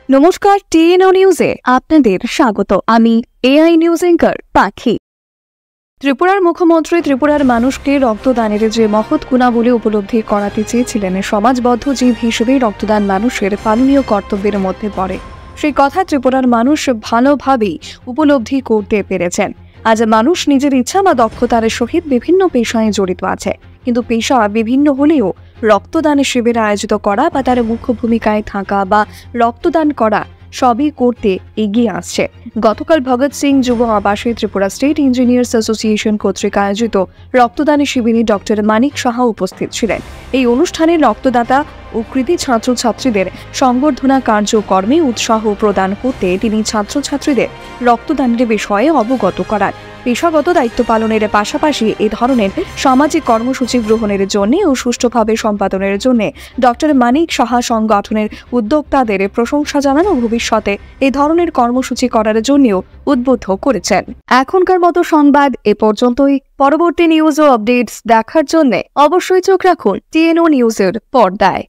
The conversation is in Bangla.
নমস্কার, টিএনও নিউজে আপনাদের স্বাগত। আমি এআই নিউজ অ্যাঙ্কার পাখি। ত্রিপুরার মুখ্যমন্ত্রী ত্রিপুরার মানুষকে রক্তদানের যে মহৎ গুণাবলী উপলব্ধি করাতে চেয়েছিলেন, সমাজবদ্ধ জীব হিসেবে রক্তদান মানুষের পালনীয় কর্তব্যের মধ্যে পড়ে। সেই কথা ত্রিপুরার মানুষ ভালোভাবেই উপলব্ধি করতে পেরেছেন। আজ মানুষ নিজের ইচ্ছা বা দক্ষতার সহিত বিভিন্ন পেশায় জড়িত আছে, কিন্তু পেশা বিভিন্ন হলেও রক্তদান শিবির আয়োজিত করা বা তার মুখ্য ভূমিকায় থাকা বা রক্তদান করা সবই করতে এগিয়ে আসছে। গতকাল ভগৎ সিং যুব আবাসে ত্রিপুরা স্টেট ইঞ্জিনিয়ার্স অ্যাসোসিয়েশন কর্তৃক আয়োজিত রক্তদান শিবিরে ডক্টর মানিক সাহা উপস্থিত ছিলেন। এই অনুষ্ঠানে রক্তদাতা ও কৃতি ছাত্রছাত্রীদের সংবর্ধনা কার্যক্রমে উৎসাহ প্রদান করতে তিনি ছাত্রছাত্রীদের রক্তদানের বিষয়ে অবগত করান। পেশাগত দায়িত্ব পালনের পাশাপাশি এ ধরনের সামাজিক কর্মসূচি গ্রহণের জন্য ও সুষ্ঠুভাবে সম্পাদনের জন্য ডক্টর মানিক সাহা সংগঠনের উদ্যোক্তাদের প্রশংসা জানান ও ভবিষ্যতে এ ধরনের কর্মসূচি করার জন্যও উদ্বুদ্ধ করেছেন। এখনকার মতো সংবাদ এ পর্যন্তই। পরবর্তী নিউজ ও আপডেটস দেখার জন্য অবশ্যই চোখ রাখুন টিএনও নিউজের পর্দায়।